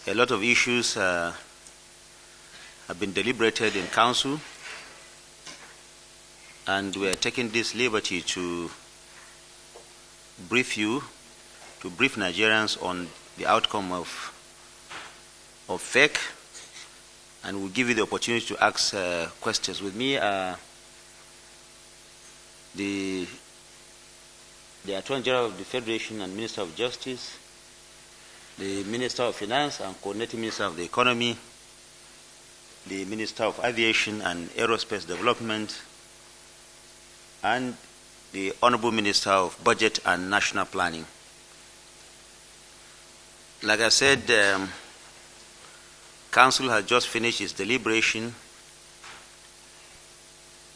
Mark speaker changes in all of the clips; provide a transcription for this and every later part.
Speaker 1: A lot of issues have been deliberated in Council, and we are taking this liberty to brief Nigerians on the outcome of FEC, and we'll give you the opportunity to ask questions. With me are the Attorney General of the Federation and Minister of Justice, the Minister of Finance and Coordinating Minister of the Economy, the Minister of Aviation and Aerospace Development, and the Honorable Minister of Budget and National Planning. Like I said, Council has just finished its deliberation,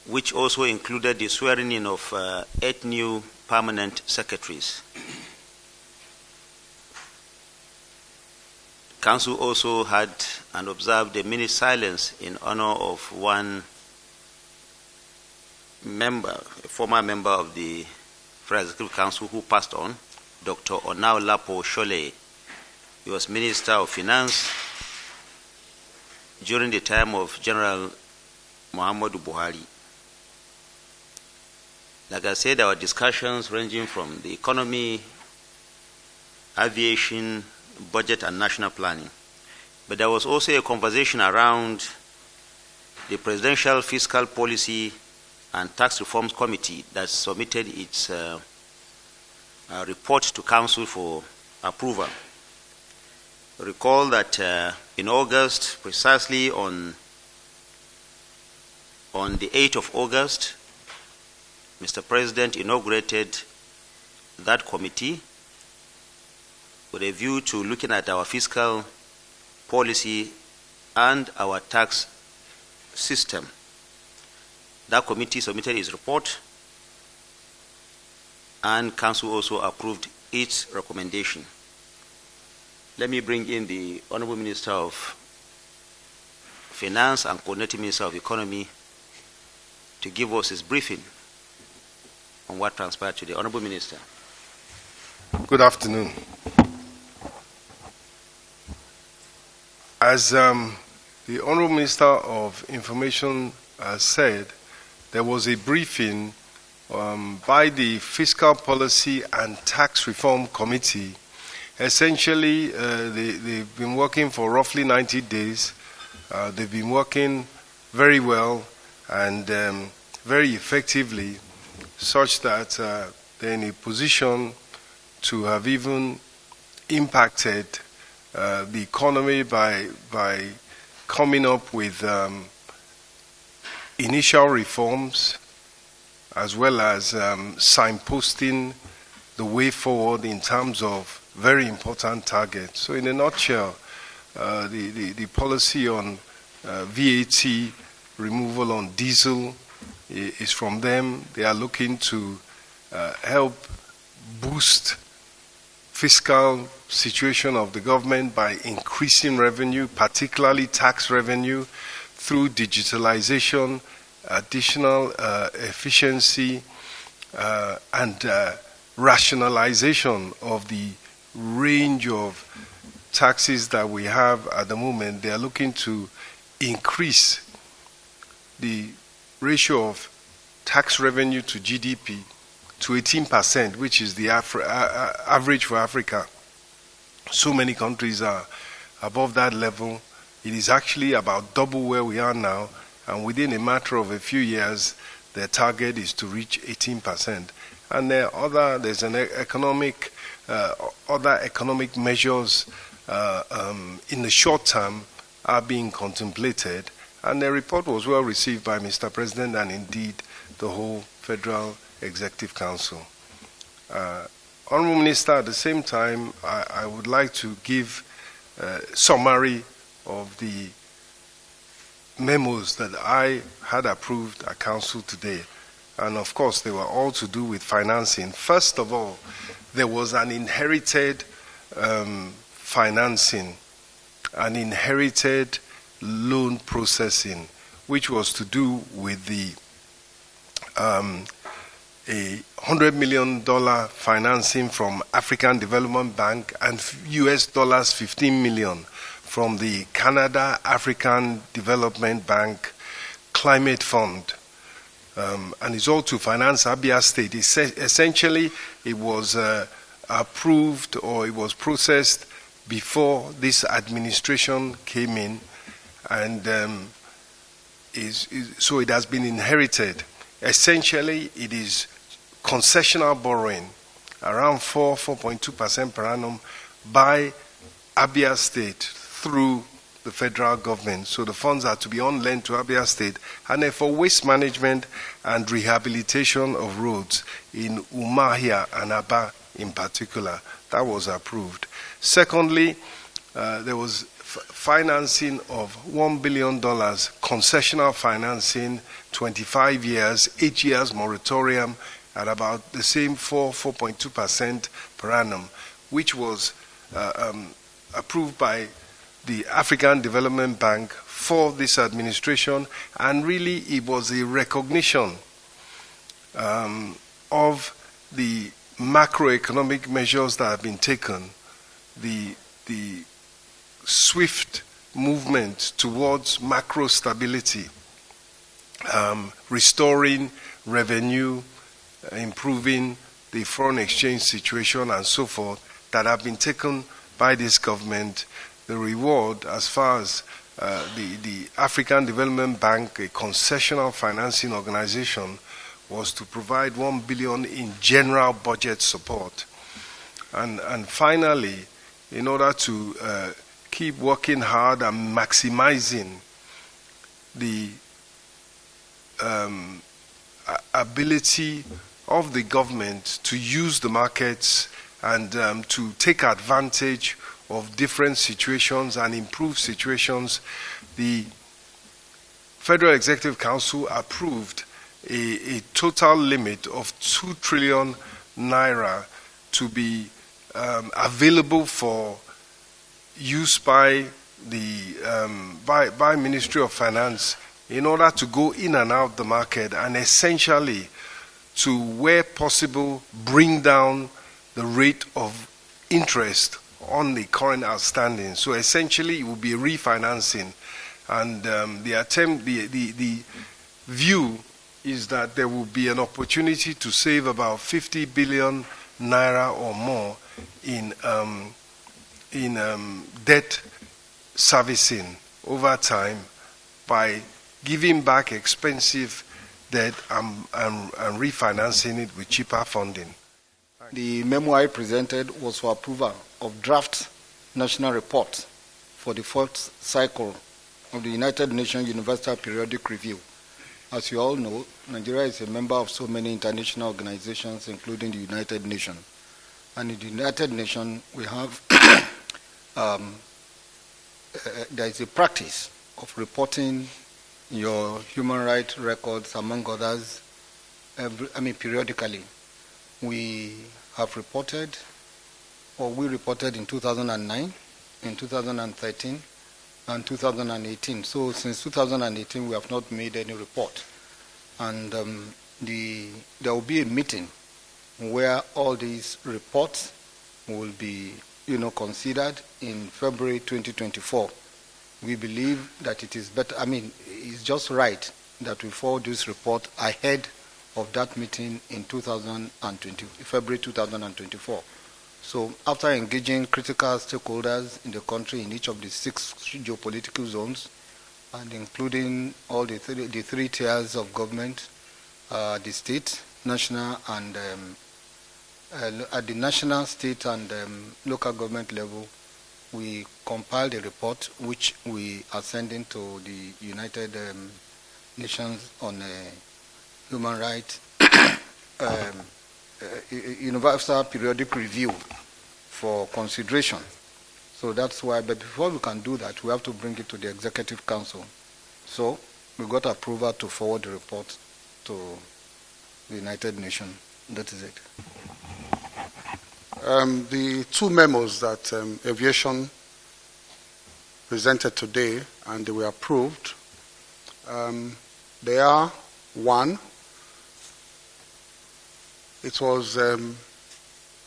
Speaker 1: which also included the swearing in of 8 new permanent secretaries. Council also had and observed a minute silence in honor of one member, a former member of the Federal Executive Council who passed on, Dr. Onaolapo Shole. He was Minister of Finance during the time of General Muhammadu Buhari. Like I said, our discussions ranging from the economy, aviation, budget and national planning. But there was also a conversation around the Presidential Fiscal Policy and Tax Reforms Committee that submitted its report to Council for approval. Recall that in August, precisely on the 8th of August, Mr. President inaugurated that committee with a view to looking at our fiscal policy and our tax system. That committee submitted its report, and Council also approved its recommendation. Let me bring in the Honorable Minister of Finance and Coordinating Minister of Economy to give us his briefing on what transpired today. Honorable Minister.
Speaker 2: Good afternoon. As the Honorable Minister of Information said, there was a briefing by the Fiscal Policy and Tax Reform Committee. Essentially, they've been working for roughly 90 days. They've been working very well and very effectively, such that they're in a position to have even impacted the economy by coming up with initial reforms, as well as signposting the way forward in terms of very important targets. So in a nutshell, the policy on VAT removal on diesel is from them. They are looking to help boost fiscal situation of the government by increasing revenue, particularly tax revenue, through digitalization, additional efficiency, and rationalization of the range of taxes that we have at the moment. They are looking to increase the ratio of tax revenue to GDP to 18%, which is the average for Africa. So many countries are above that level. It is actually about double where we are now, and within a matter of a few years, their target is to reach 18%. And there's an other economic measures in the short term are being contemplated, and the report was well received by Mr. President and indeed the whole Federal Executive Council. Honorable Minister, at the same time, I would like to give a summary of the memos that I had approved at Council today. And of course, they were all to do with financing. First of all, there was an inherited financing, an inherited loan processing, which was to do with the a $100 million financing from African Development Bank and US dollars 15 million from the Canada African Development Bank Climate Fund. And it's all to finance Abia State. Essentially, it was approved, or it was processed before this administration came in, and so it has been inherited. Essentially, it is concessional borrowing, around 4.2% per annum by Abia State through the federal government. So the funds are to be on lent to Abia State, and then for waste management and rehabilitation of roads in Umahia and Aba in particular. That was approved. Secondly, there was financing of $1 billion, concessional financing, 25 years, 8 years moratorium at about the same 4.2% per annum, which was approved by the African Development Bank for this administration, and really it was a recognition of the macroeconomic measures that have been taken, the swift movement towards macro stability, restoring revenue, improving the foreign exchange situation and so forth, that have been taken by this government. The reward, as far as the African Development Bank, a concessional financing organization, was to provide $1 billion in general budget support. And finally, in order to keep working hard and maximizing the ability of the government to use the markets and to take advantage of different situations and improve situations, the Federal Executive Council approved a total limit of 2 trillion naira to be available for use by the by Ministry of Finance in order to go in and out the market, and essentially to, where possible, bring down the rate of interest on the current outstanding. So essentially it will be refinancing, and the view is that there will be an opportunity to save about 50 billion naira or more in debt servicing over time by giving back expensive debt and refinancing it with cheaper funding.
Speaker 3: The memo I presented was for approval of draft national report for the fourth cycle of the United Nations Universal Periodic Review. As you all know, Nigeria is a member of so many international organizations, including the United Nations. And in the United Nations, we have there is a practice of reporting your human rights records, among others, periodically. We have reported, or we reported in 2009, in 2013, and 2018. So since 2018, we have not made any report. And there will be a meeting where all these reports will be, considered in February 2024. We believe that it is better, it's just right that we forward this report ahead of that meeting in February 2024. So after engaging critical stakeholders in the country in each of the 6 geopolitical zones, and including all the three tiers of government, the state, national, and at the national, state, and local government level, we compiled a report which we are sending to the United Nations on Human Rights Universal Periodic Review for consideration. So that's why, but before we can do that, we have to bring it to the Executive Council. So we got approval to forward the report to the United Nations. That is it.
Speaker 4: The 2 memos that Aviation presented today, and they were approved, they are: 1, it was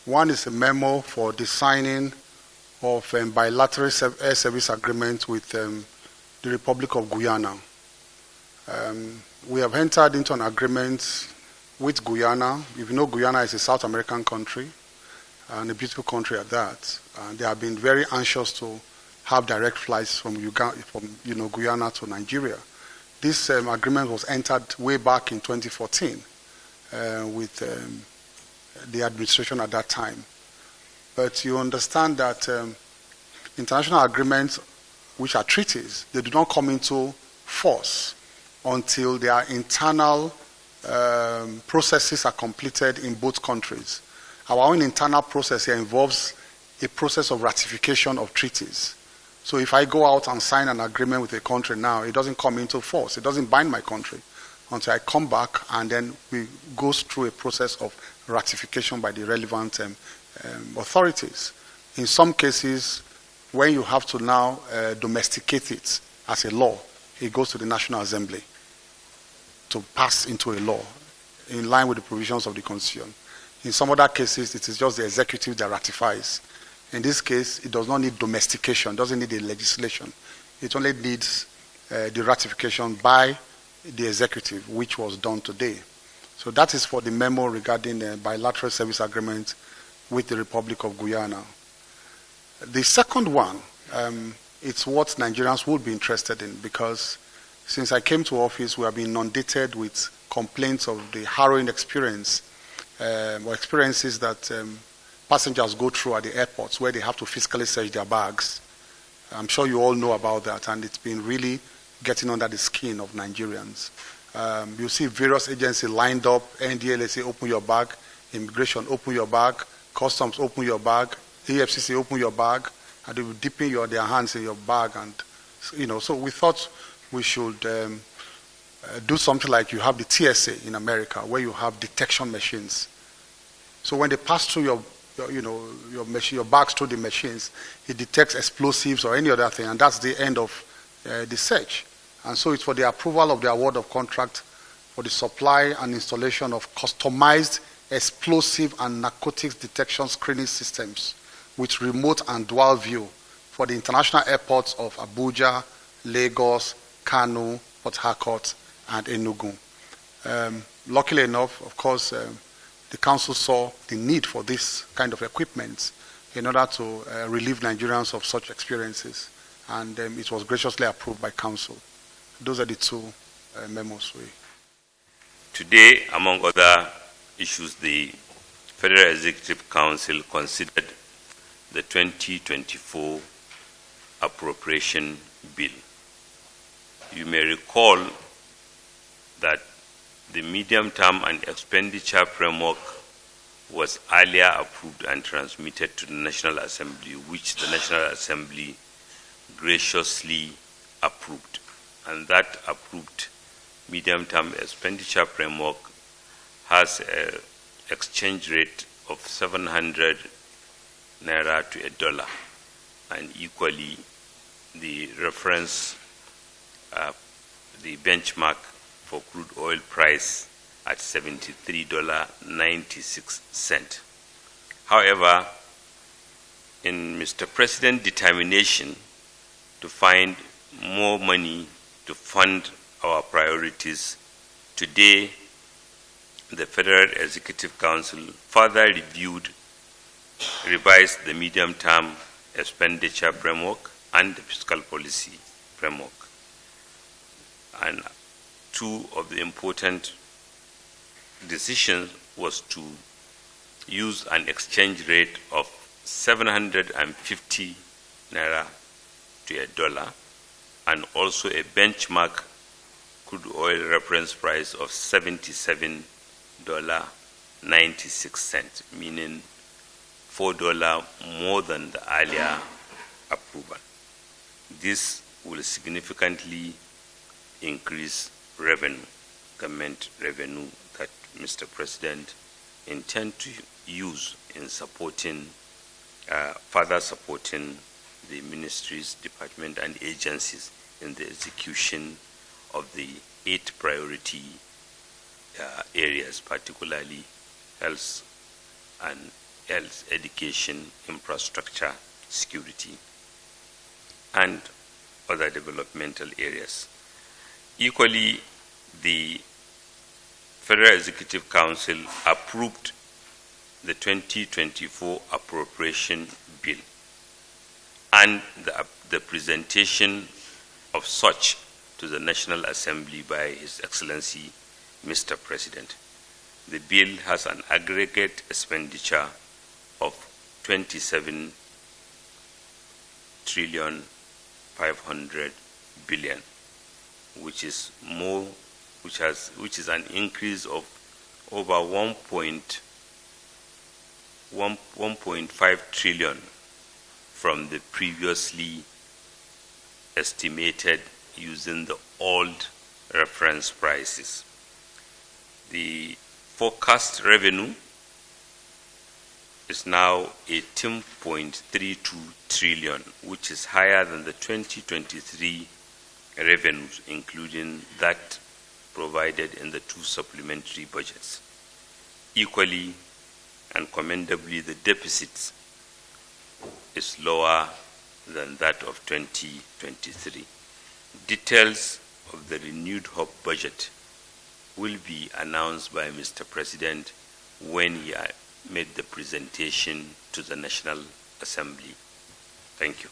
Speaker 4: one is a memo for the signing of bilateral air service agreement with the Republic of Guyana. We have entered into an agreement with Guyana. If you know, Guyana is a South American country, and a beautiful country at that. And they have been very anxious to have direct flights from Guyana to Nigeria. This agreement was entered way back in 2014 with the administration at that time. But you understand that international agreements, which are treaties, they do not come into force until their internal processes are completed in both countries. Our own internal process here involves a process of ratification of treaties. So if I go out and sign an agreement with a country now, it doesn't come into force. It doesn't bind my country until I come back, and then we go through a process of ratification by the relevant authorities. In some cases, when you have to now domesticate it as a law, it goes to the National Assembly to pass into a law in line with the provisions of the Constitution. In some other cases, it is just the executive that ratifies. In this case, it does not need domestication, doesn't need a legislation. It only needs the ratification by the executive, which was done today. So that is for the memo regarding the bilateral service agreement with the Republic of Guyana. The second one, it's what Nigerians would be interested in, because since I came to office, we have been inundated with complaints of the harrowing experience or experiences that passengers go through at the airports, where they have to physically search their bags. I'm sure you all know about that, and it's been really getting under the skin of Nigerians. You see various agencies lined up. NDLA say, open your bag. Immigration, open your bag. Customs, open your bag. EFCC, open your bag. And they will dipping their hands in your bag. And so we thought we should do something like you have the TSA in America, where you have detection machines. So when they pass through your bags through the machines, it detects explosives or any other thing, and that's the end of the search. And so it's for the approval of the award of contract for the supply and installation of customized explosive and narcotics detection screening systems with remote and dual view for the international airports of Abuja, Lagos, Kano, Port Harcourt, and Enugu. Luckily enough, of course, the council saw the need for this kind of equipment in order to relieve Nigerians of such experiences, and it was graciously approved by council. Those are the two memos.
Speaker 5: Today, among other issues, the Federal Executive Council considered the 2024 appropriation bill. You may recall that the medium-term and expenditure framework was earlier approved and transmitted to the National Assembly, which the National Assembly graciously approved. And that approved medium-term expenditure framework has an exchange rate of 700 naira to $1, and equally the reference, the benchmark for crude oil price at $73.96. However, in Mr. President's determination to find more money to fund our priorities, today the Federal Executive Council further revised the medium-term expenditure framework and the fiscal policy framework. And two of the important decisions was to use an exchange rate of 750 naira to $1, and also a benchmark crude oil reference price of $77.96, meaning $4 more than the earlier approval. This will significantly increase revenue, government revenue, that Mr. President intends to use in supporting, further supporting the ministries, departments, and agencies in the execution of the 8 priority areas, particularly health, education, infrastructure, security, and other developmental areas. Equally, the Federal Executive Council approved the 2024 appropriation bill and the presentation of such to the National Assembly by His Excellency, Mr. President. The bill has an aggregate expenditure of 27.5 trillion, which is an increase of over 1.5 trillion from the previously estimated using the old reference prices. The forecast revenue is now 18.32 trillion, which is higher than the 2023 revenues, including that provided in the two supplementary budgets. Equally and commendably, the deficit is lower than that of 2023. Details of the renewed hope budget will be announced by Mr. President when he made the presentation to the National Assembly. Thank you.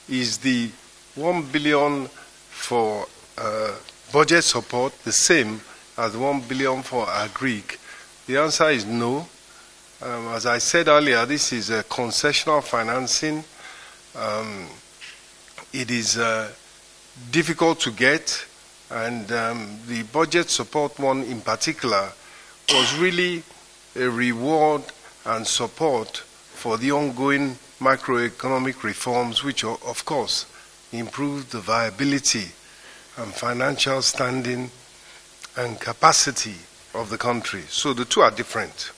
Speaker 2: Is the 1 billion for budget support the same as the 1 billion for agric? The answer is no. As I said earlier, this is a concessional financing. It is difficult to get, and the budget support one in particular was really a reward and support for the ongoing macroeconomic reforms, which of course improve the viability and financial standing and capacity of the country. So the two are different.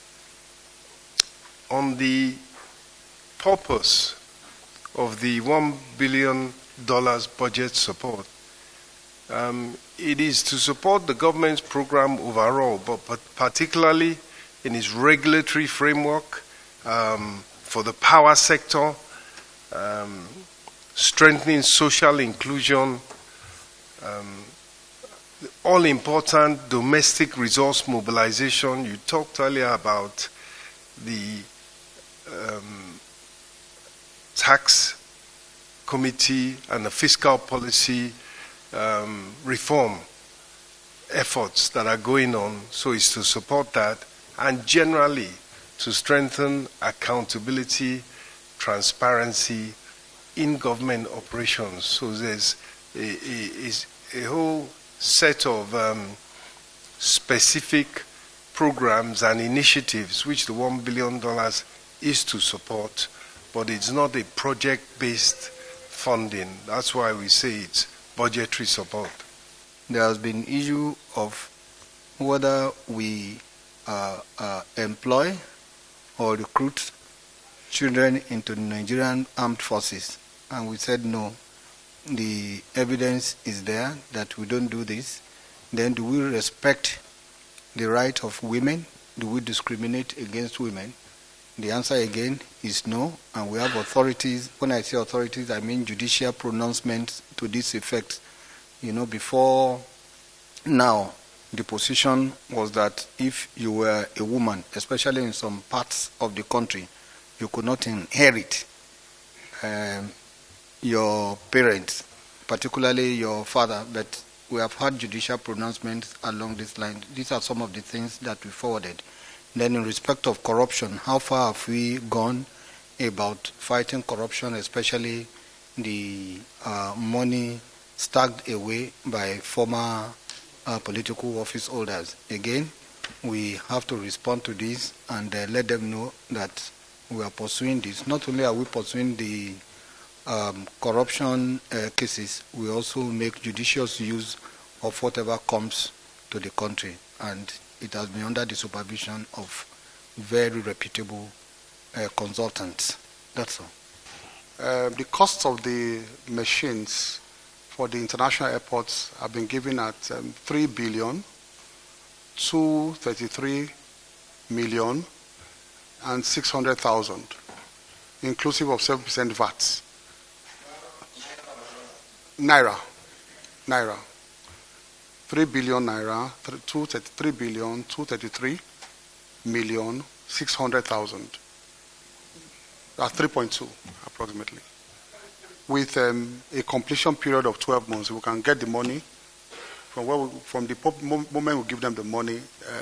Speaker 2: On the purpose of the $1 billion budget support, it is to support the government's program overall, but particularly in its regulatory framework for the power sector, strengthening social inclusion, all-important domestic resource mobilization. You talked earlier about the tax committee and the fiscal policy reform efforts that are going on. So it's to support that and generally to strengthen accountability, transparency in government operations. So there's a whole set of specific programs and initiatives which the $1 billion is to support, but it's not a project-based funding. That's why we say it's budgetary support.
Speaker 3: There has been issue of whether we employ or recruit children into the Nigerian armed forces, and we said no. The evidence is there that we don't do this. Then do we respect the right of women? Do we discriminate against women? The answer again is no, and we have authorities. When I say authorities, I mean judicial pronouncements to this effect. You know, before now, the position was that if you were a woman, especially in some parts of the country, you could not inherit your parents, particularly your father, but we have had judicial pronouncements along this line. These are some of the things that we forwarded. Then in respect of corruption, how far have we gone about fighting corruption, especially the money stacked away by former political office holders? Again, we have to respond to this and let them know that we are pursuing this. Not only are we pursuing the corruption cases, we also make judicious use of whatever comes to the country, and it has been under the supervision of very reputable consultants. That's all.
Speaker 4: The cost of the machines for the international airports have been given at 3,233,600,000. inclusive of 7% VAT. Naira. 3 billion naira, 3 billion, 233 million, 600,000. That's 3.2 approximately. With a completion period of 12 months, we can get the money from the moment we give them the money.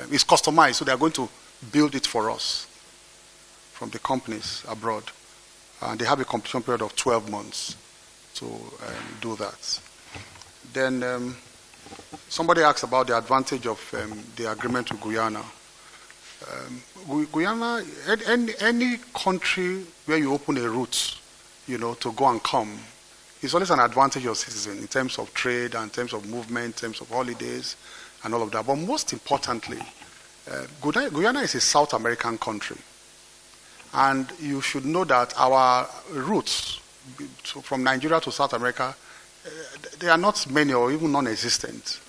Speaker 4: It's customized, so they are going to build it for us from the companies abroad. And they have a completion period of 12 months to do that. Then somebody asked about the advantage of the agreement with Guyana. Guyana, any country where you open a route, to go and come, it's always an advantage of citizen in terms of trade and in terms of movement, in terms of holidays and all of that. But most importantly, Guyana is a South American country. And you should know that our routes from Nigeria to South America, they are not many or even non-existent.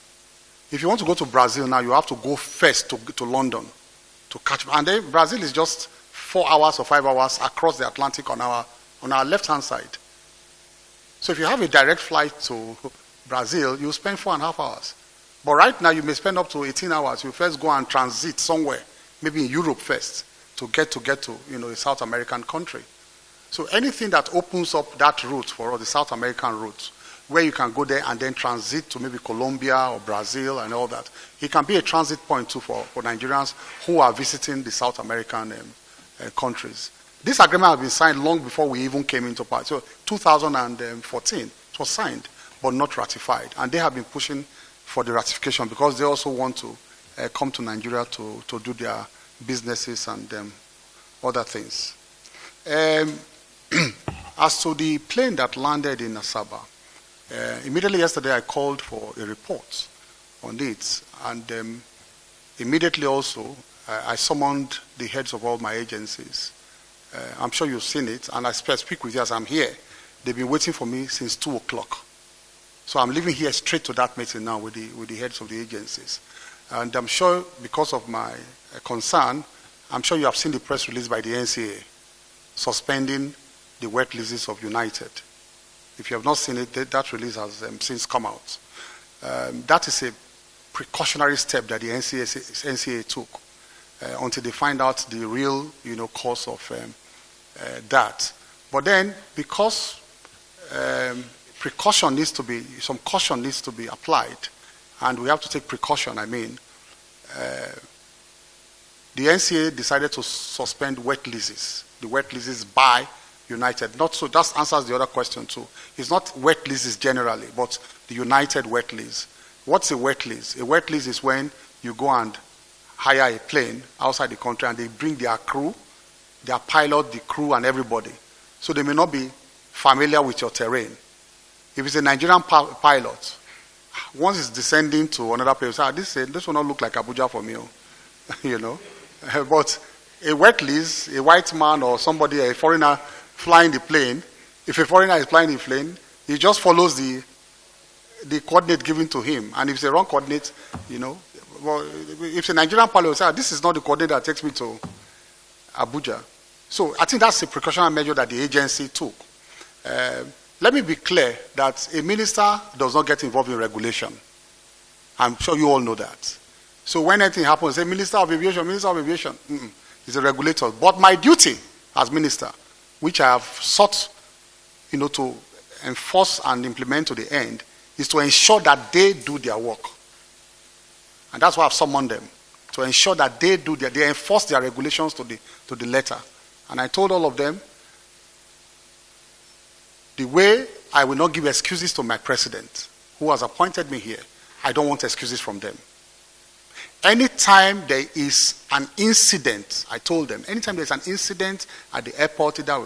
Speaker 4: If you want to go to Brazil now, you have to go first to London to catch. And then Brazil is just 4 hours or 5 hours across the Atlantic on our left-hand side. So if you have a direct flight to Brazil, you spend 4.5 hours. But right now, you may spend up to 18 hours. You first go and transit somewhere, maybe in Europe first, to get to a South American country. So anything that opens up that route for us, the South American route, where you can go there and then transit to maybe Colombia or Brazil and all that, it can be a transit point too for Nigerians who are visiting the South American countries. This agreement has been signed long before we even came into power. So 2014, it was signed, but not ratified. And they have been pushing for the ratification because they also want to come to Nigeria to do their businesses and other things. As to the plane that landed in Asaba, immediately yesterday I called for a report on it. And immediately also I summoned the heads of all my agencies. I'm sure you've seen it, and I speak with you as I'm here. They've been waiting for me since 2 o'clock. So I'm leaving here straight to that meeting now with the heads of the agencies. And I'm sure because of my concern, I'm sure you have seen the press release by the NCA suspending the wet leases of United. If you have not seen it, that release has since come out. That is a precautionary step that the NCA took until they find out the real, cause of that. But then, because some caution needs to be applied, and we have to take precaution. The NCA decided to suspend wet leases, the wet leases by United. Not so. That answers the other question too. It's not wet leases generally, but the United wet lease. What's a wet lease? A wet lease is when you go and hire a plane outside the country and they bring their crew, their pilot, the crew, and everybody. So they may not be familiar with your terrain. If it's a Nigerian pilot, once it's descending to another place, this will not look like Abuja for me, But a wet lease, a white man or somebody, a foreigner flying the plane, if a foreigner is flying the plane, he just follows the coordinate given to him. And if it's a wrong coordinate, well, if it's a Nigerian pilot, say, this is not the coordinate that takes me to Abuja. So I think that's a precautionary measure that the agency took. Let me be clear that a minister does not get involved in regulation. I'm sure you all know that. So when anything happens, say, Minister of Aviation, he's a regulator. But my duty as minister, which I have sought, to enforce and implement to the end, is to ensure that they do their work. And that's why I've summoned them, to ensure that they enforce their regulations to the letter. And I told all of them, the way I will not give excuses to my president, who has appointed me here, I don't want excuses from them. Anytime there is an incident, I told them, anytime there's an incident at the airport, either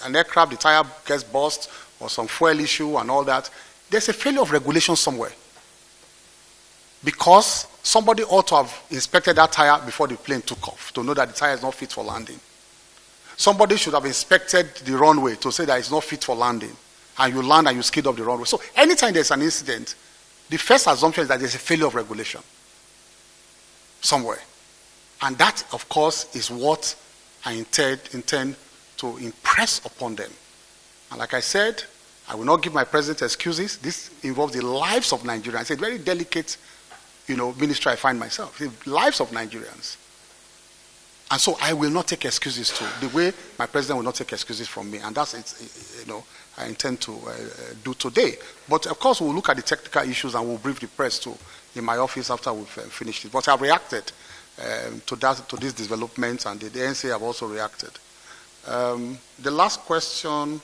Speaker 4: an aircraft, the tire gets burst, or some fuel issue and all that, there's a failure of regulation somewhere. Because somebody ought to have inspected that tire before the plane took off to know that the tire is not fit for landing. Somebody should have inspected the runway to say that it's not fit for landing. And you land and you skid off the runway. So anytime there's an incident, the first assumption is that there's a failure of regulation somewhere. And that, of course, is what I intend to impress upon them. And like I said, I will not give my president excuses. This involves the lives of Nigerians. It's a very delicate, ministry I find myself. The lives of Nigerians. And so I will not take excuses too, the way my president will not take excuses from me. And that's, I intend to do today. But of course, we'll look at the technical issues and we'll brief the press too in my office after we've finished it. But I've reacted to these developments, and the NCA have also reacted. The last question,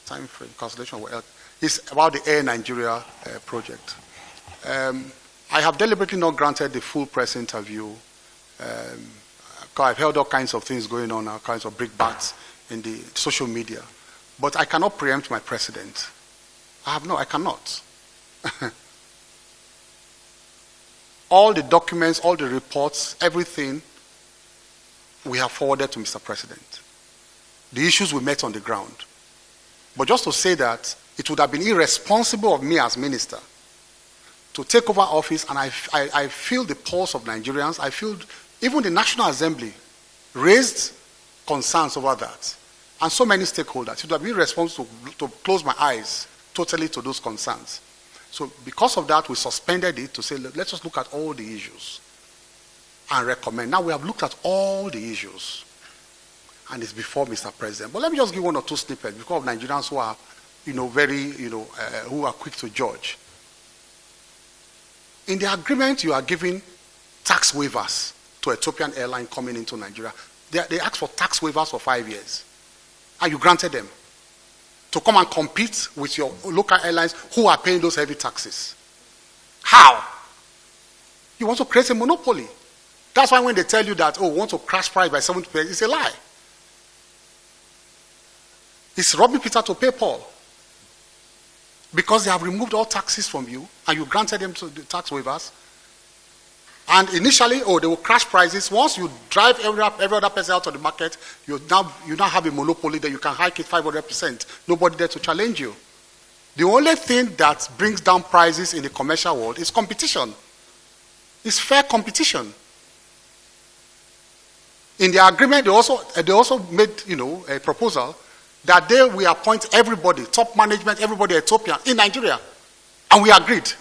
Speaker 4: time frame, cancellation, is about the Air Nigeria project. I have deliberately not granted the full press interview. I've heard all kinds of things going on, all kinds of brickbats in the social media. But I cannot preempt my president. I cannot. All the documents, all the reports, everything we have forwarded to Mr. President. The issues we met on the ground. But just to say that it would have been irresponsible of me as minister to take over office, and I feel the pulse of Nigerians. I feel even the National Assembly raised concerns over that. And so many stakeholders. It would have been irresponsible to close my eyes totally to those concerns. So because of that, we suspended it to say, let's just look at all the issues and recommend. Now we have looked at all the issues, and it's before Mr. President. But let me just give one or two snippets because of Nigerians who are, who are quick to judge. In the agreement, you are giving tax waivers to Ethiopian airline coming into Nigeria. They asked for tax waivers for 5 years, and you granted them to come and compete with your local airlines who are paying those heavy taxes. How? You want to create a monopoly. That's why when they tell you that, we want to crash price by 70%, it's a lie. It's robbing Peter to pay Paul. Because they have removed all taxes from you, and you granted them to the tax waivers. And initially, they will crash prices. Once you drive every other person out of the market, you now have a monopoly that you can hike it 500%. Nobody there to challenge you. The only thing that brings down prices in the commercial world is competition. It's fair competition. In the agreement, they also made a proposal that they will appoint everybody, top management, everybody Ethiopian in Nigeria. And we agreed.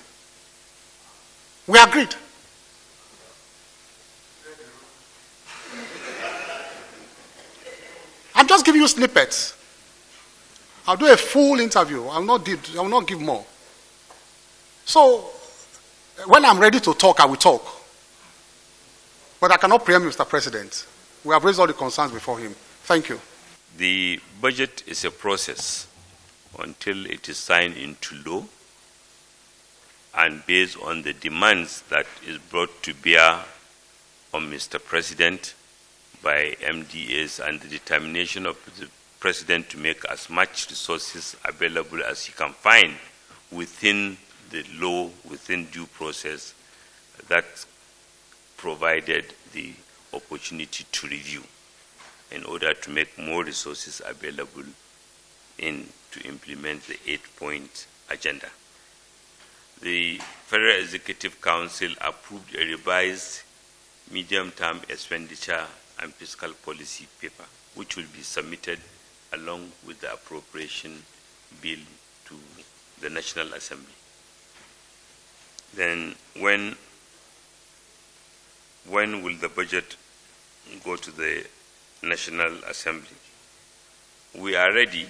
Speaker 4: We agreed. I'm just giving you snippets. I'll do a full interview. I will not give more. So, when I'm ready to talk, I will talk. But I cannot preempt Mr. President. We have raised all the concerns before him. Thank you.
Speaker 5: The budget is a process until it is signed into law, and based on the demands that is brought to bear on Mr. President by MDAs and the determination of the President to make as much resources available as he can find within the law, within due process, that provided the opportunity to review in order to make more resources available to implement the 8-point agenda. The Federal Executive Council approved a revised medium-term expenditure and fiscal policy paper, which will be submitted along with the appropriation bill to the National Assembly. Then when will the budget go to the National Assembly? We are ready,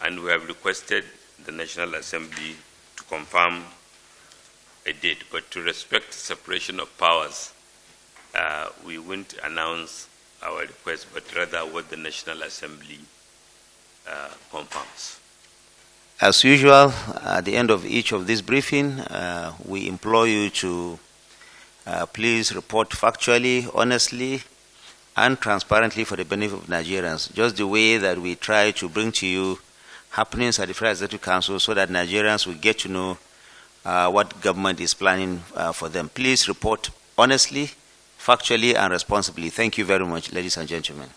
Speaker 5: and we have requested the National Assembly to confirm a date, but to respect separation of powers, we won't announce our request, but rather what the National Assembly confirms.
Speaker 1: As usual, at the end of each of these briefings, we implore you to please report factually, honestly, and transparently for the benefit of Nigerians, just the way that we try to bring to you happenings at the Federal Executive Council so that Nigerians will get to know what government is planning for them. Please report honestly, factually, and responsibly. Thank you very much, ladies and gentlemen.